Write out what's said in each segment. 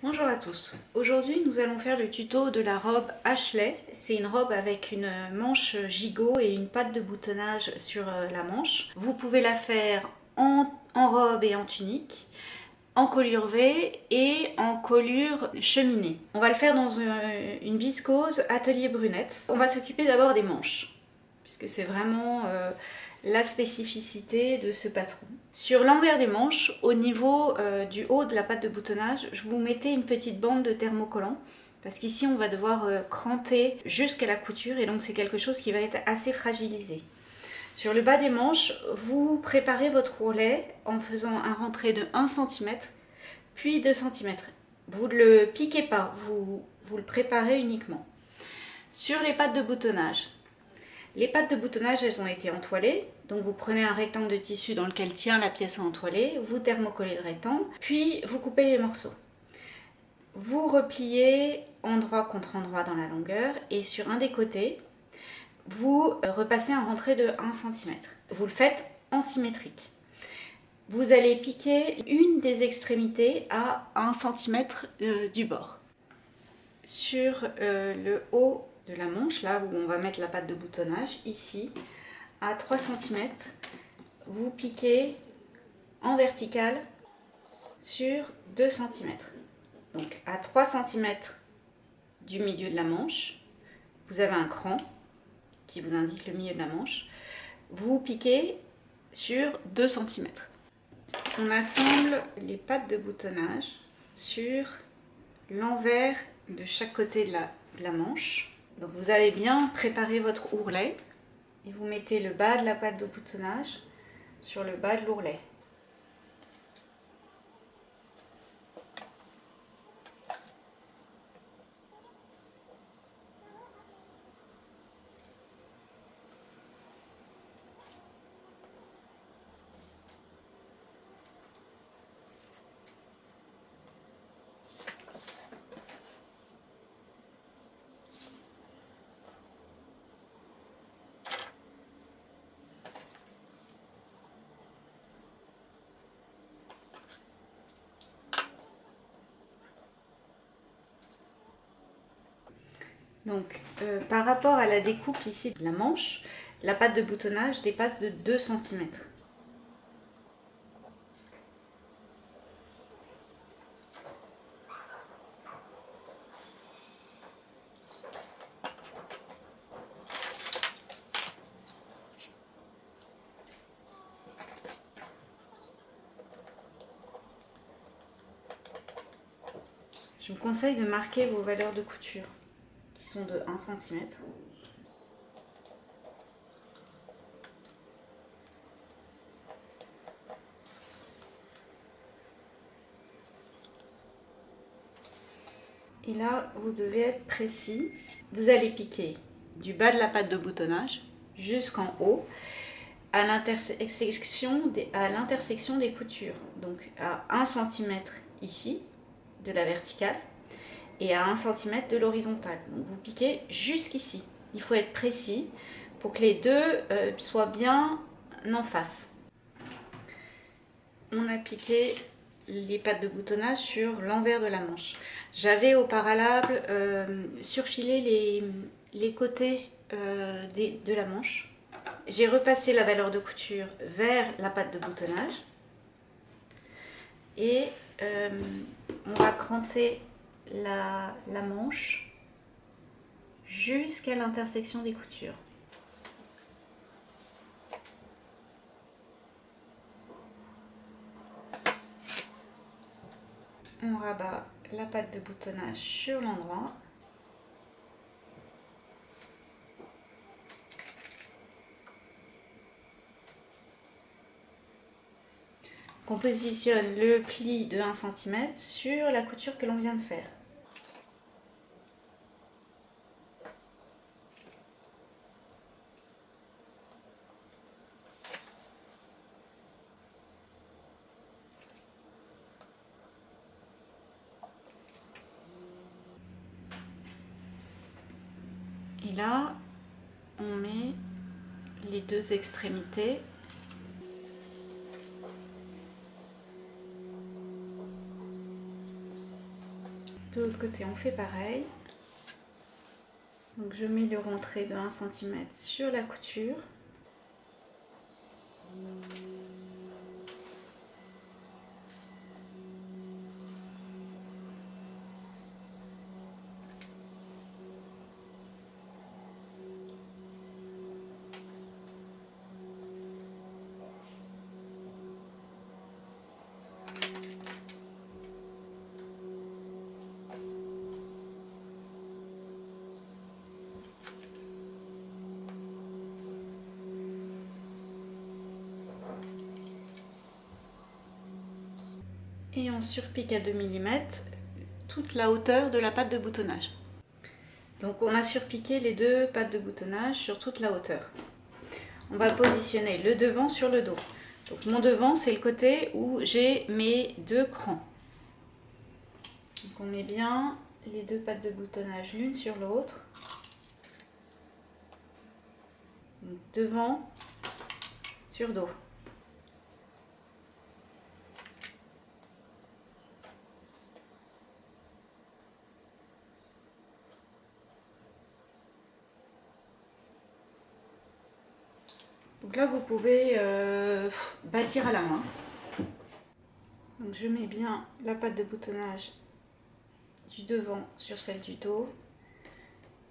Bonjour à tous, aujourd'hui nous allons faire le tuto de la robe Ashley. C'est une robe avec une manche gigot et une patte de boutonnage sur la manche. Vous pouvez la faire en robe et en tunique, en colure V et en colure cheminée. On va le faire dans une viscose atelier brunette. On va s'occuper d'abord des manches, puisque c'est vraiment la spécificité de ce patron. Sur l'envers des manches, au niveau du haut de la patte de boutonnage, je vous mettais une petite bande de thermocollant, parce qu'ici on va devoir cranter jusqu'à la couture, et donc c'est quelque chose qui va être assez fragilisé. Sur le bas des manches, vous préparez votre ourlet en faisant un rentré de 1 cm, puis 2 cm. Vous ne le piquez pas, vous le préparez uniquement. Sur les pattes de boutonnage, les pattes de boutonnage, elles ont été entoilées. Donc vous prenez un rectangle de tissu dans lequel tient la pièce à entoiler, vous thermocollez le rectangle, puis vous coupez les morceaux. Vous repliez endroit contre endroit dans la longueur et sur un des côtés, vous repassez un rentré de 1 cm. Vous le faites en symétrique. Vous allez piquer une des extrémités à 1 cm du bord. Sur le haut de la manche, là où on va mettre la patte de boutonnage, ici, à 3 cm, vous piquez en vertical sur 2 cm. Donc à 3 cm du milieu de la manche, vous avez un cran qui vous indique le milieu de la manche. Vous piquez sur 2 cm. On assemble les pattes de boutonnage sur l'envers de chaque côté de la manche. Donc vous avez bien préparé votre ourlet et vous mettez le bas de la patte de boutonnage sur le bas de l'ourlet. Donc, par rapport à la découpe ici de la manche, la patte de boutonnage dépasse de 2 cm. Je vous conseille de marquer vos valeurs de couture, qui sont de 1 cm. Et là, vous devez être précis. Vous allez piquer du bas de la patte de boutonnage jusqu'en haut à l'intersection des coutures. Donc à 1 cm ici de la verticale et à 1 cm de l'horizontale. Donc vous piquez jusqu'ici. Il faut être précis pour que les deux soient bien en face. On a piqué les pattes de boutonnage sur l'envers de la manche. J'avais au préalable surfilé les côtés de la manche. J'ai repassé la valeur de couture vers la patte de boutonnage et on va cranter la manche jusqu'à l'intersection des coutures. On rabat la patte de boutonnage sur l'endroit. On positionne le pli de 1 cm sur la couture que l'on vient de faire. Et là, on met les deux extrémités. De l'autre côté, on fait pareil. Donc je mets le rentré de 1 cm sur la couture. Et on surpique à 2 mm toute la hauteur de la patte de boutonnage. Donc on a surpiqué les deux pattes de boutonnage sur toute la hauteur. On va positionner le devant sur le dos. Donc mon devant, c'est le côté où j'ai mes deux crans. Donc on met bien les deux pattes de boutonnage l'une sur l'autre. Devant sur dos. Donc là, vous pouvez bâtir à la main. Donc je mets bien la patte de boutonnage du devant sur celle du dos.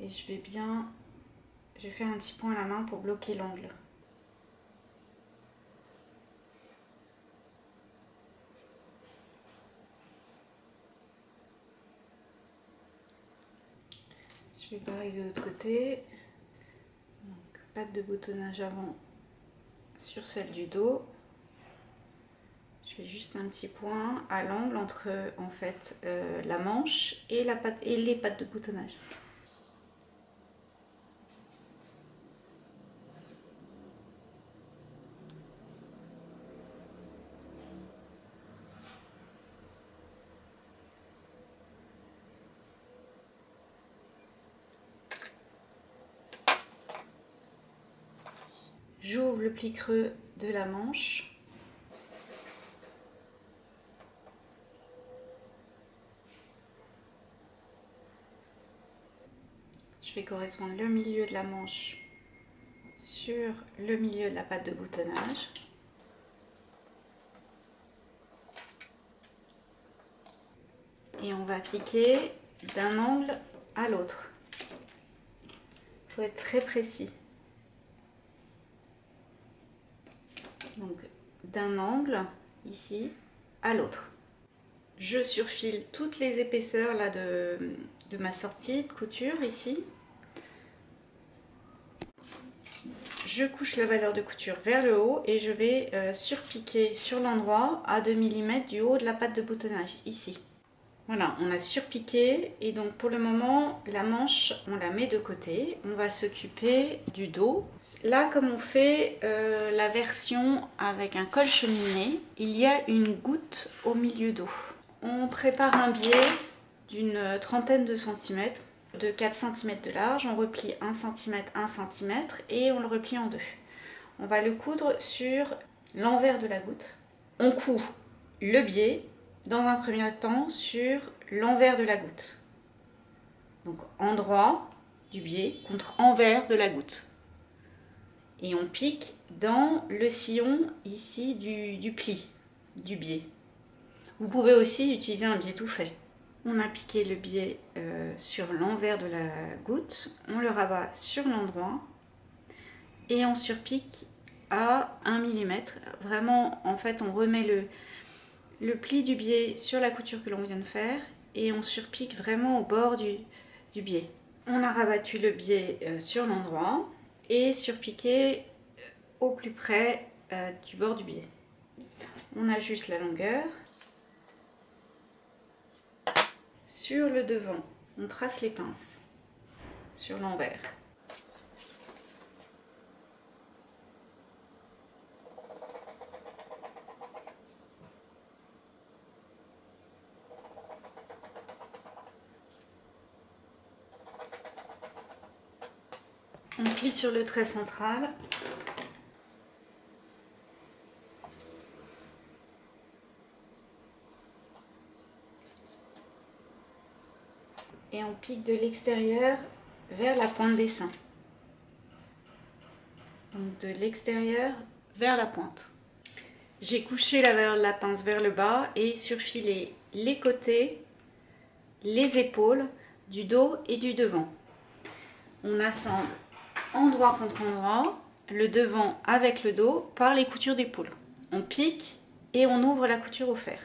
Et je vais faire un petit point à la main pour bloquer l'angle. Je fais pareil de l'autre côté. Donc, patte de boutonnage avant sur celle du dos. Je fais juste un petit point à l'angle entre en fait la manche et les pattes de boutonnage. J'ouvre le pli creux de la manche. Je fais correspondre le milieu de la manche sur le milieu de la patte de boutonnage. Et on va piquer d'un angle à l'autre. Il faut être très précis. Donc d'un angle ici à l'autre. Je surfile toutes les épaisseurs là de ma sortie de couture ici. Je couche la valeur de couture vers le haut et je vais surpiquer sur l'endroit à 2 mm du haut de la patte de boutonnage ici. Voilà, on a surpiqué et donc pour le moment la manche on la met de côté. On va s'occuper du dos. Là, comme on fait la version avec un col cheminé, il y a une goutte au milieu dos. On prépare un biais d'une trentaine de centimètres, de 4 cm de large. On replie 1 cm, 1 cm et on le replie en deux. On va le coudre sur l'envers de la goutte. On coud le biais dans un premier temps sur l'envers de la goutte. Donc endroit du biais contre envers de la goutte. Et on pique dans le sillon ici du pli du biais. Vous pouvez aussi utiliser un biais tout fait. On a piqué le biais sur l'envers de la goutte, on le rabat sur l'endroit et on surpique à 1 mm. Vraiment, en fait, on remet le pli du biais sur la couture que l'on vient de faire et on surpique vraiment au bord du biais. On a rabattu le biais sur l'endroit et surpiqué au plus près du bord du biais. On ajuste la longueur. Sur le devant, on trace les pinces sur l'envers. On plie sur le trait central. et on pique de l'extérieur vers la pointe des seins. Donc de l'extérieur vers la pointe. J'ai couché la valeur de la pince vers le bas et surfilé les côtés, les épaules, du dos et du devant. On assemble endroit contre endroit, le devant avec le dos par les coutures d'épaule. On pique et on ouvre la couture au fer.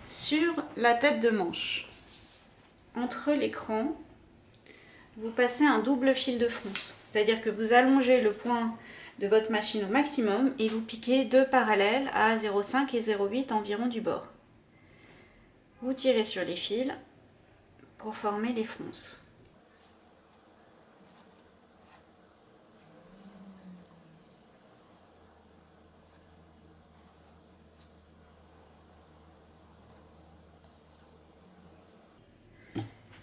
Sur la tête de manche, entre les crans, vous passez un double fil de fronce. C'est-à-dire que vous allongez le point de votre machine au maximum et vous piquez deux parallèles à 0,5 et 0,8 environ du bord. Vous tirez sur les fils pour former les fronces.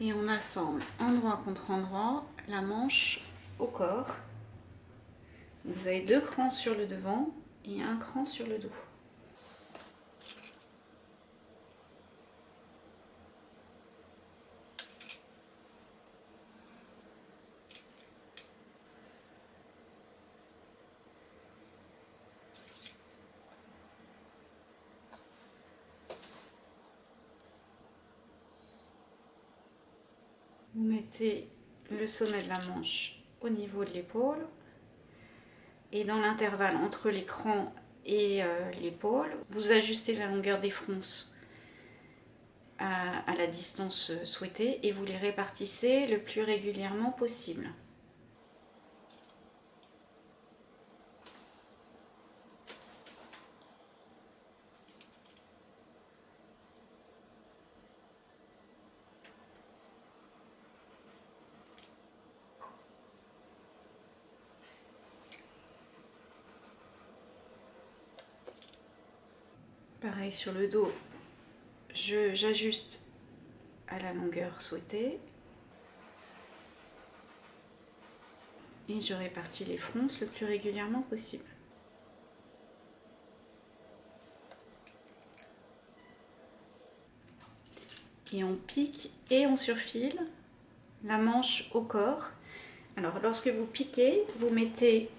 Et on assemble endroit contre endroit la manche au corps. Vous avez deux crans sur le devant et un cran sur le dos. Vous mettez le sommet de la manche au niveau de l'épaule et dans l'intervalle entre l'écran et l'épaule, vous ajustez la longueur des fronces à la distance souhaitée et vous les répartissez le plus régulièrement possible. Pareil sur le dos, j'ajuste à la longueur souhaitée et je répartis les fronces le plus régulièrement possible. Et on pique et on surfile la manche au corps. Alors lorsque vous piquez, vous mettez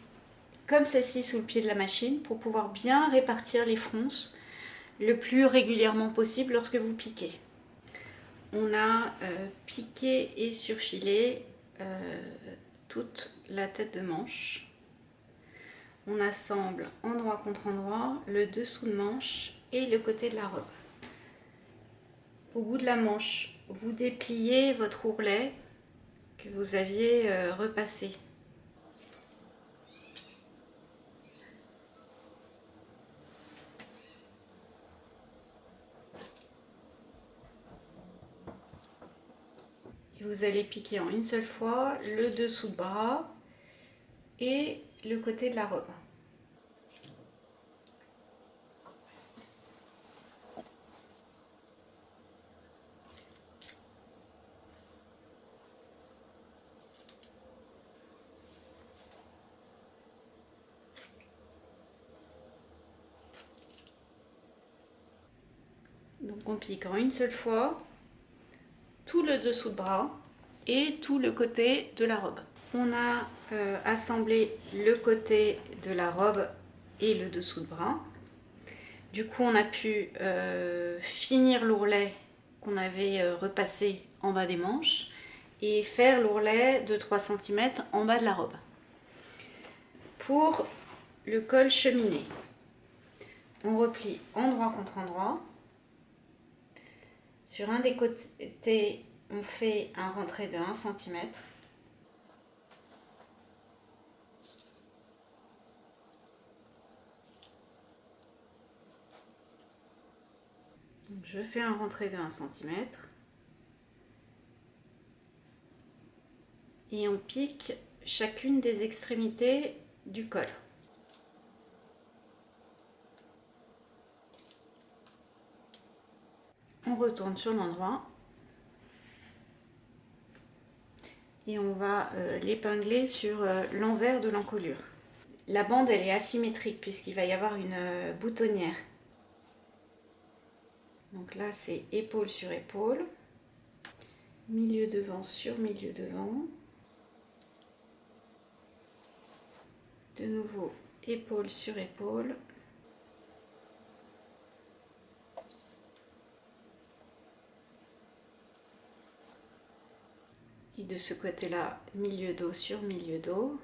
comme celle-ci sous le pied de la machine pour pouvoir bien répartir les fronces le plus régulièrement possible lorsque vous piquez. On a piqué et surfilé toute la tête de manche. On assemble endroit contre endroit le dessous de manche et le côté de la robe. Au bout de la manche, vous dépliez votre ourlet que vous aviez repassé. Et vous allez piquer en une seule fois le dessous de bras et le côté de la robe. Donc on pique en une seule fois tout le dessous de bras et tout le côté de la robe. On a assemblé le côté de la robe et le dessous de bras. Du coup on a pu finir l'ourlet qu'on avait repassé en bas des manches et faire l'ourlet de 3 cm en bas de la robe. Pour le col cheminé, on replie endroit contre endroit. Sur un des côtés, on fait un rentré de 1 cm. Donc je fais un rentré de 1 cm. Et on pique chacune des extrémités du col. On retourne sur l'endroit et on va l'épingler sur l'envers de l'encolure. La bande elle est asymétrique puisqu'il va y avoir une boutonnière. Donc là c'est épaule sur épaule. milieu devant sur milieu devant. De nouveau, épaule sur épaule. Et de ce côté-là, milieu dos sur milieu dos.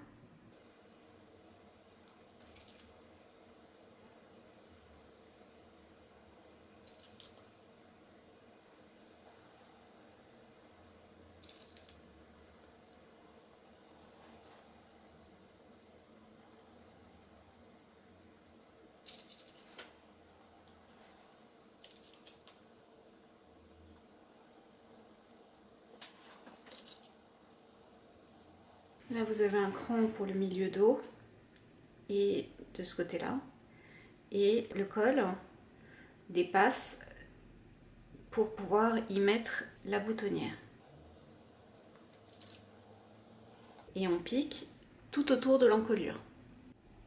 Là, vous avez un cran pour le milieu dos et de ce côté-là. Et le col dépasse pour pouvoir y mettre la boutonnière. Et on pique tout autour de l'encolure.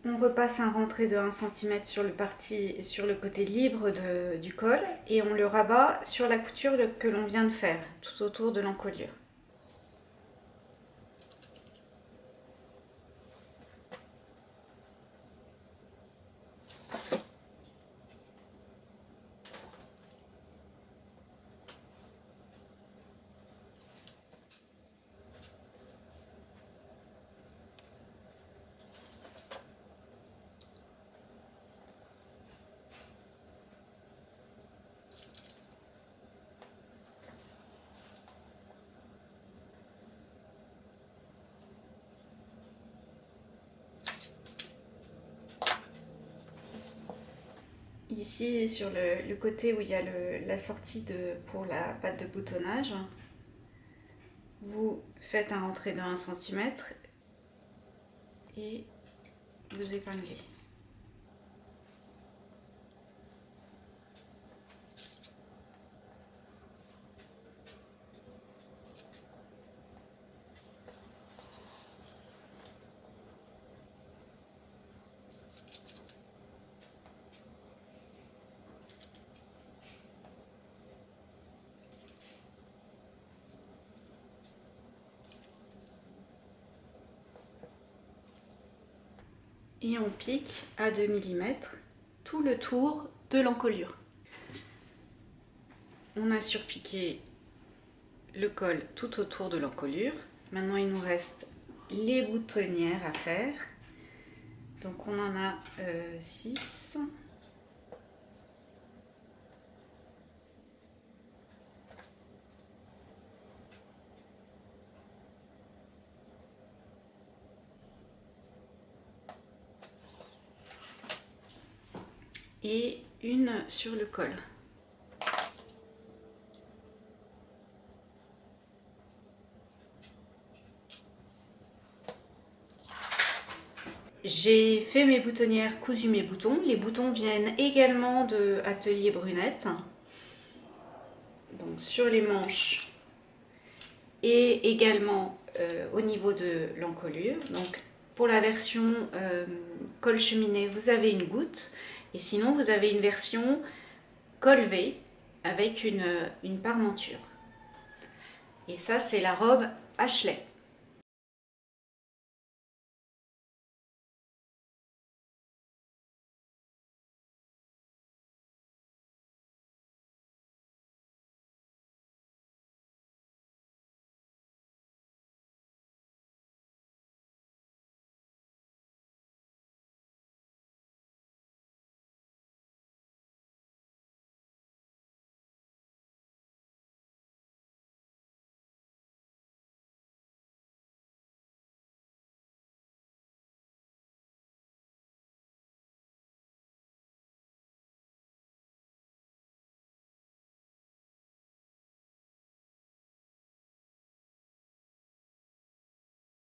On repasse un rentré de 1 cm sur le côté libre du col et on le rabat sur la couture que l'on vient de faire, tout autour de l'encolure. Ici, sur le côté où il y a la sortie pour la patte de boutonnage, vous faites un rentré de 1 cm et vous épinglez. Et on pique à 2 mm tout le tour de l'encolure. On a surpiqué le col tout autour de l'encolure. Maintenant il nous reste les boutonnières à faire. Donc on en a 6. Et une sur le col. J'ai fait mes boutonnières, cousu mes boutons. Les boutons viennent également de Atelier Brunette. Donc sur les manches et également au niveau de l'encolure. Donc pour la version col cheminé, vous avez une goutte. Et sinon, vous avez une version col V avec une parmenture. Et ça, c'est la robe Ashley.